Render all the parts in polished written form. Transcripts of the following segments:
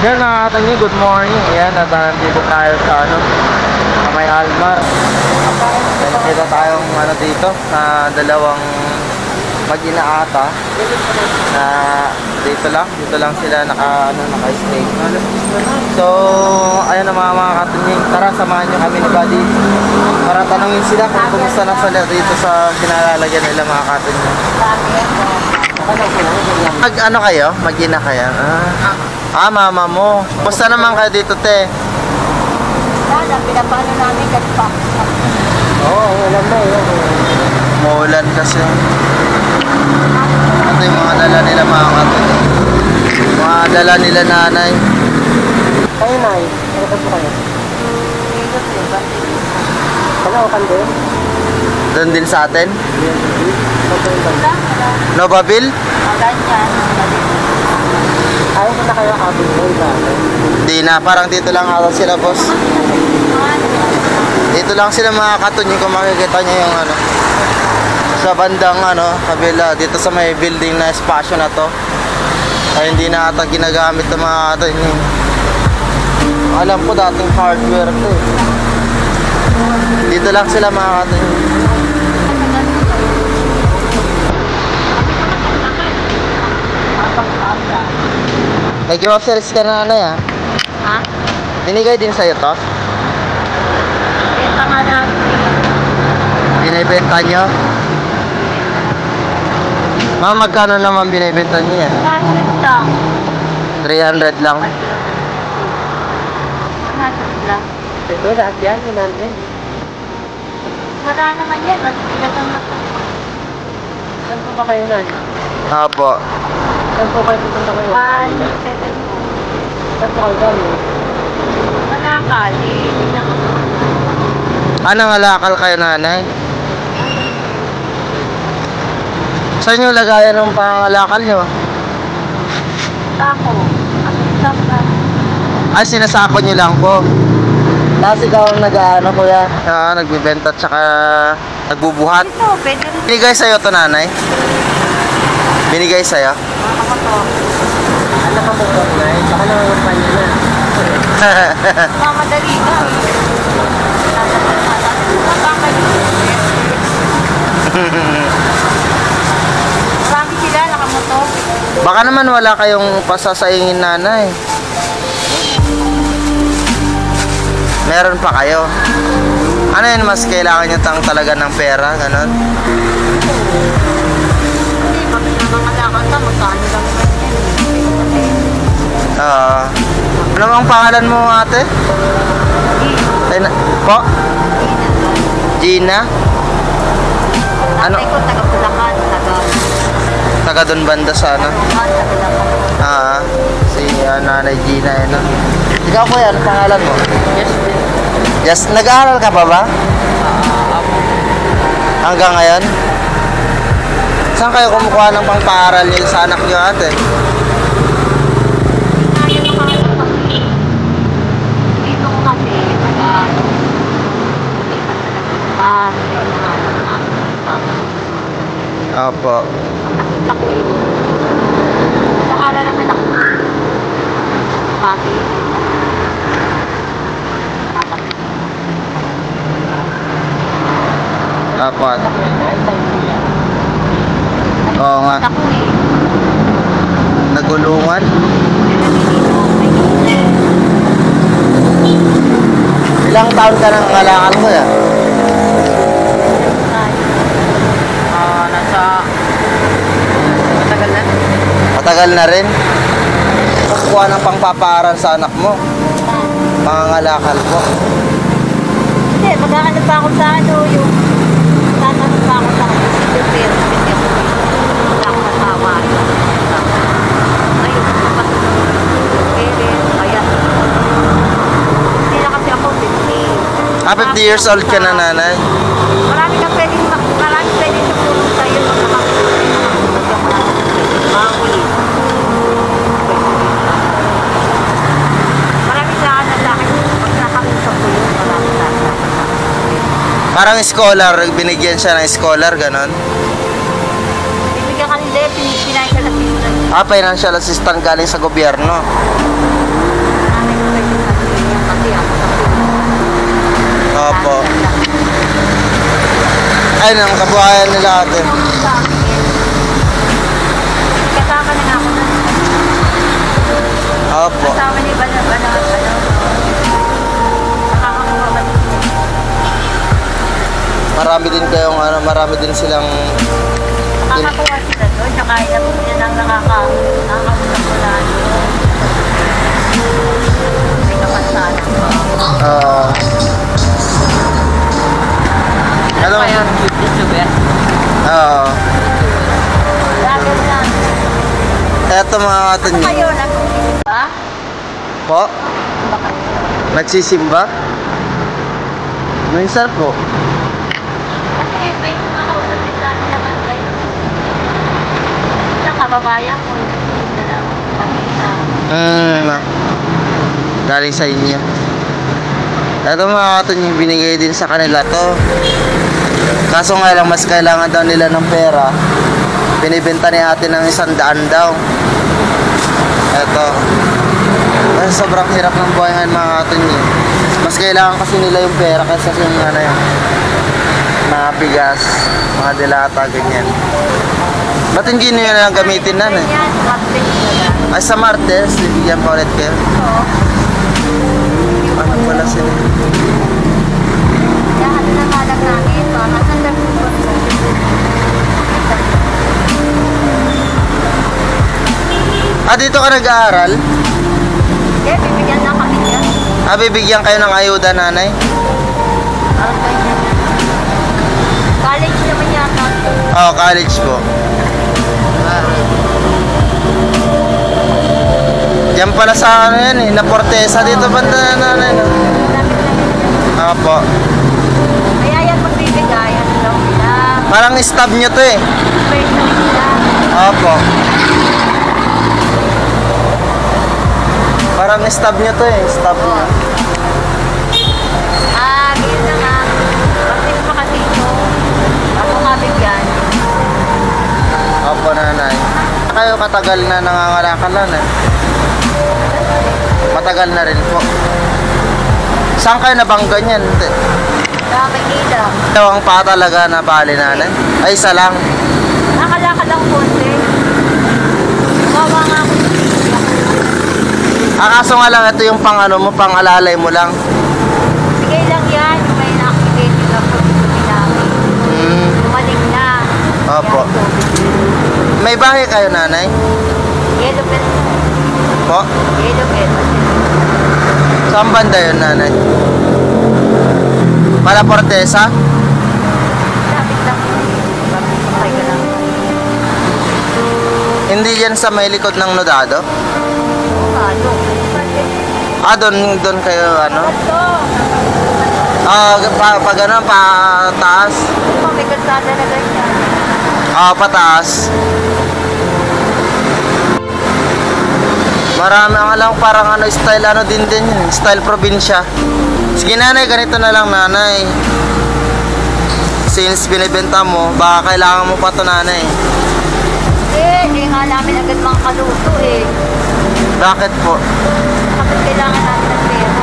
Yan nakakataon nyo, good morning. Ayan, nandito tayo sa may Almar. Nakita tayong dito na dalawang mag-ina ata na dito lang sila naka-stay. So ayun na mga katunying, tara samahan nyo kami ni Buddy para tanungin sila kung kumusta na sila dito sa kinalalagyan nila mga katunying. Ano kayo? Mag-ina kayo? Mama mo. Kumusta naman kayo dito, te? Wala, pinapano namin kasi pa. Oo, ulan na yun. Maulan kasi. Ito yung mga dala nila mga katunying. Mga dala nila nanay. Kayo, Nay. Ano po kayo? Dito, diba? Kalaukan din? Doon din sa atin? Wala. Novaville? Ganyan. Ayaw mo na kayo kabin mo, Di na, parang dito lang ata sila, boss. Dito lang sila mga katunying kung makikita nyo yung sa bandang kabila, dito sa may building na espasyo na to. Ay hindi na ata ginagamit ng mga katunying. Alam ko dating hardware to eh. Dito lang sila mga katunying. May groceries ka na ha? Ha? Binigay din sa'yo to? Benta nga namin. Binibenta nyo? Ma'am, magkano naman binibenta nyo yan? 100 lang. 300 lang. 100 lang. Ito, lahat yan, 100. Wala naman yan. Magpilatang na po. Saan po ba kayo na? Opo. Saan po kayo pupunta kayo? 107 po. Saan po kayo kami? Manakali. Anong alakal kayo, nanay? Saan yung lagayan ng pangalakal nyo? Ako. Ay, sinasako nyo lang po. Tapos ikaw ang kuya? Nagbibenta at saka nagbubuhat. Ito, pwede rin. Binigay sa'yo to, nanay? Binigay sa'yo? Ako to. Ano ka mo po, nay? Baka naman pa niya na. Mamadali ka. Marami sila, nakamoto. Baka naman wala kayong pasasaingin, nanay. Meron pa kayo. Ano yun, mas kailangan nyo talaga ng pera, ganon? Hindi, bakit naman malakad ka, magkano lang Ano ang pangalan mo, ate? Gina. Po? Gina? Ano? Tatay ko, taga-Bulacan, Taga doon banda sana. taga-Bulacan. Si Nanay Gina, Ikaw po yan, pangalan mo? Yes, nag-aaral ka pa ba? Hanggang ngayon? Saan kayo kumukuha ng pang-paaral niyo sa anak niyo, ate? Dito ko kasi, Opo. Sakalan ng anak ko. Pati. Opo. Oo nga. Ako eh. Nagulungan. Ilang taon ka nang ngalakal ko yan? Nasa matagal na. Matagal na rin. Kukuha ng pangpaparal sa anak mo. Pangangalakal ko. Hindi, mag-aano pa ako sa yung tatanong pa ako sa yung pero kasi ako wala akong asawa. Ngayon, patulong pero kaya hindi na kasi ako 50. 50 years old ka na, nanay? Marami pwedeng tumulong sa'yo ng mga marami sa akin na pag nakausap ko yun, marami sa akin. Parang scholar, binigyan siya ng scholar, ganon? Bibigyan ka nila, financial assistance. Financial assistant galing sa gobyerno. Opo. Ayun ang kabuhayan nila ate. Kasama na nga ako na. Opo. Kasama ni Bana, nakakakuha ba dito? Marami din kayong ano, marami din silang Nakakakuha sila doon, tsaka ilan po yan ang nakakausap ko na may kapansanan pa. Ano ba yun? YouTuber? Oo. Vlogger na. Eto mga ate Ano niyo. kayo? Ha? Po? Baka. Nagsisimba? Minsan po. Kasi may mga kausap din sa akin naman kayo. Isang kababayan ko. Hindi na lang. Pamisa. Galing sa inyo. Ito mga ate niyo, binigay din sa kanila to. Kaso nga lang, mas kailangan daw nila ng pera. Binibenta ni ate ng 100 daw. Eto. Kasi sobrang hirap ng buhay ngayon mga ate niyo. Mas kailangan kasi nila yung pera kaysa yung ano yung mga bigas, mga dilata, ganyan. Ba't hindi nyo na lang gamitin na eh? Yan, Martes na. Ay sa Martes, bibigyan pa ulit kayo. Oo. Ano pala sila? Lahat na malag namin. Para sa nagpupot mo. Dito ka nag-aaral? Bibigyan na kami yan. Bibigyan kayo ng ayuda, nanay? Okay na. College naman yata. Oo, college po. Yan pala sa ano yan eh, na Portesa dito banda nanay. No? Lapit na yun. Opo. Kaya yan magbibigay. Ano daw nila. Parang stab nyo to eh. Pwede nila. Opo. Parang stab nyo to eh, stab nyo. Ganyan na nga. Kasi pa dito. Ako nga bigyan. Opo, nanay. Kayo katagal na nangangalakalan eh. Matagal na rin po. Saan kayo nabangga niyan? Sa Maynila. Dalawang pa talaga na bali, nanay? Ay, isa lang. Nakalakad lang konti. Bawa nga ako. Kaso nga lang, ito yung pang ano mo, pang alalay mo lang. Bigay lang yan. May na-activate lang po dito namin. Tumaling na. Opo. May bahay kayo, nanay? Yellow bell. Po? Yellow bell. Saan banda yun, nanay? Pala Portesa? Lapit lang. Bakit ka lang. Hindi yan sa may likod ng Nodado? Ano? Doon kayo, ano? Ito. Pag ano, pataas? May kalsada na ganyan. Pataas. Marami ang alam parang ano, style ano din yun, style probinsya. Sige nanay, ganito na lang nanay. Since binibenta mo, baka kailangan mo pa to nanay. Hindi nga namin agad mga kaluto eh. Bakit po? Kasi kailangan natin ng pera.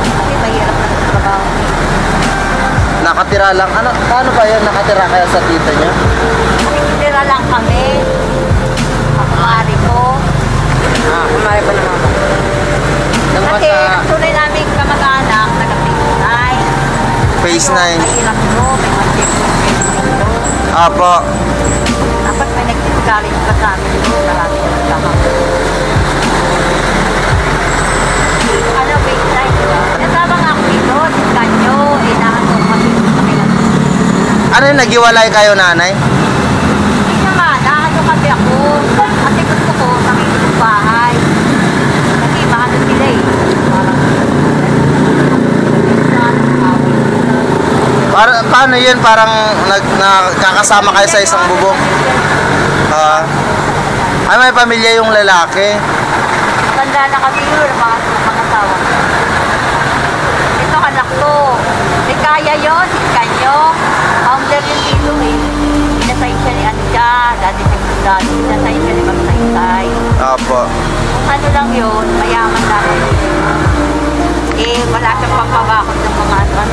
Kasi mahirap na sa trabaho. Nakatira lang. Ano, paano ba yan? Nakatira kayo sa tita niya? Nakikitira lang kami. Kumari ko. Kumari pa naman ba? Kasi ang tunay namin kamag-anak, nag-phase 9. Phase 9. Mahirap to, may mag-check dito. Apo. Tapos may nag-discourage pa sa amin doon. Marami na nagkakaroon. Ano, phase 9, di ba? Nasama nga ako dito, diskanyo, nahanong kami kami lang. Ano yung naghiwalay kayo nanay? Hindi naman, nahanong kami ako. Kasi gusto ko, nakikita yung bahay. Kasi mahalo sila eh. Paano yun? Parang nagkakasama kayo sa isang bubong? Ay, may pamilya yung lalaki. Tanda na kami yun, mga asawa. Ito anak ko. May kaya yun, diskanyo. Founder yung dito eh. Pinasay siya ni ano siya. Dati pinasay siya ni Magsaysay. Opo. Kung ano lang yun, mayaman lang. Eh, wala siyang pampabakot ng mga ano.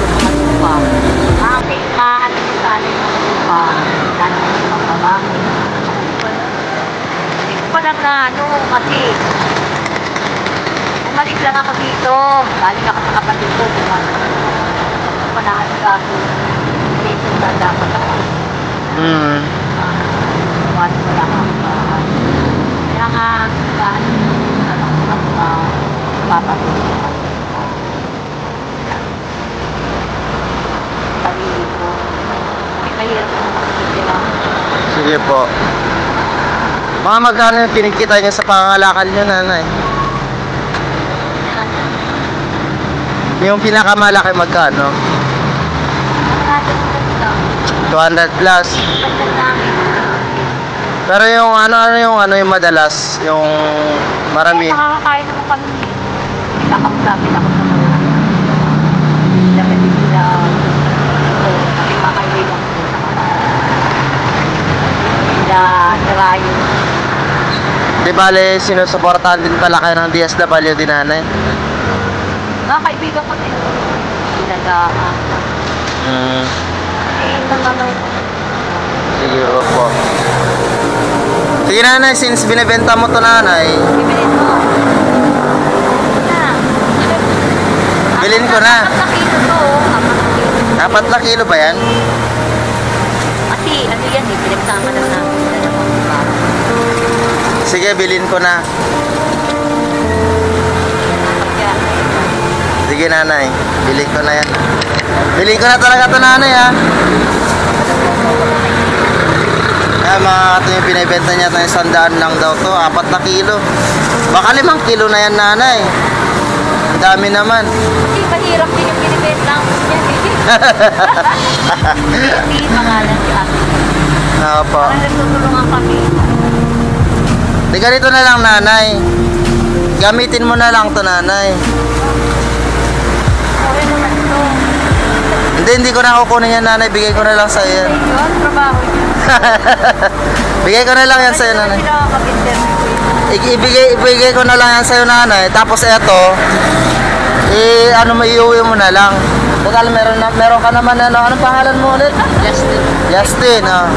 ako dito. Galing ako sa kapatid ko. Panahan ka ako. Dito na dapat ako. Buwan ko lang ako. Kaya nga, papatuloy ako. Sarili ko. Mahirap ko makikita. Sige po. Mga magkano yung kinikita niyo sa pangangalakal niyo, nanay? Yung pinakamalaki magkano? 200 plus. Pero yung ano yung madalas, yung marami. Nakakakain naman kami. Nakausapin ako sa mga dapat sila kami makaibigan ko sa mga sila Rayo. Di bale, sinusuportahan din pala kayo ng DSW din, nanay? Mga kaibigan ko din. Sinagaan. Nanganay ko. Sige, opo. Sige, nanay, since binibenta mo to, nanay, Bibilin mo. bilhin ko na. 4 na kilo to. 4 na kilo. 4 na kilo ba yan? Kasi ano yan eh, pinagsama lang namin. Sige, bilhin ko na. Yan. Sige, nanay, bilhin ko na yan. Bilhin ko na talaga to, nanay, ha? Ay, mga kato yung pinibenta niya tayo 100 lang daw to. 4 na kilo. Baka 5 kilo na yan, nanay. Ang dami naman. Hindi, mahirap din yung binibenta ko yan eh. Hindi pangalan si Ate. Opo. Parang nagtutulungan kami. Di ganito na lang, nanay. Gamitin mo na lang to, nanay. Okay naman ito. Hindi ko na kukunin yan, nanay. Bigay ko na lang sa'yo yan. Yun, trabaho niya. Bigay ko na lang yan sa'yo, nanay. Hindi na mag-interview. Ibigay ko na lang yan sa'yo, nanay. Tapos eto, iuwi mo na lang. Total, meron ka naman, anong pangalan mo ulit? Justin. Justin, oh.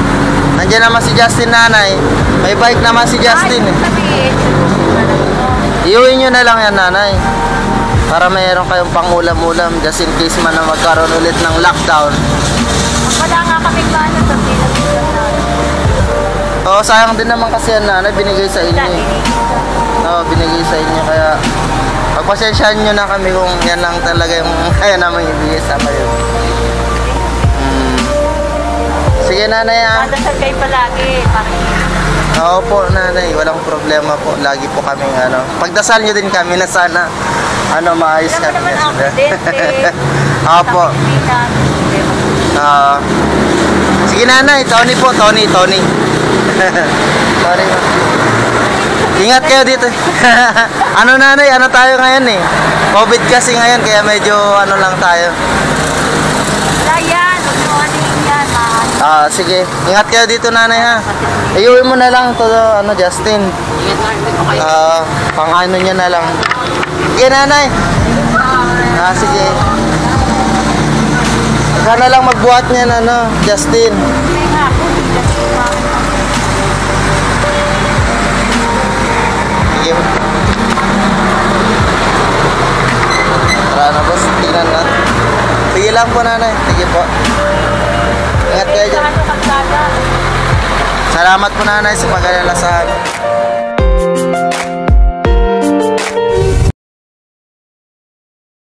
Nandiyan naman si Justin, nanay. May bike naman si Justin, eh. Sabihin. Iuwi nyo na lang yan, nanay. Para mayroon kayong pang-ulam-ulam just in case man na magkaroon ulit ng lockdown. Wala nga kami plano sa pinag-ulam namin. Oo, sayang din naman kasi yan, nanay. Binigay sa inyo, eh. Oo, binigay sa inyo. Kaya pagpasensyahan nyo na kami kung yan lang talaga yung kaya naman ibigay sa kayo. Sige, nanay, ah. Madasal kayo palagi. Oo po, nanay. Walang problema po. Lagi po kaming pagdasal nyo din kami na sana maayos Alam mo kami. naman aksidente. Opo. Sige, nanay. Tony po. Tony. Sorry. Ingat kayo dito. Nanay? Ano tayo ngayon, eh? COVID kasi ngayon. Kaya medyo lang tayo. Wala yan. Huwag nyo anin yan. Sige. Ingat kayo dito, nanay, ha? Iuwi mo na lang to, Justin. Ingat na. Hindi ko kayo. Pang-ano niya na lang. Sige, nanay. Sige. Ikaw na lang magbuhat niyan, Justin. Kaya nga ako. Sige. Tara na, boss. Tingnan na. Sige lang po, nanay. Sige po. Ingat kayo dyan. Salamat po, nanay, sa pag-alala sa akin.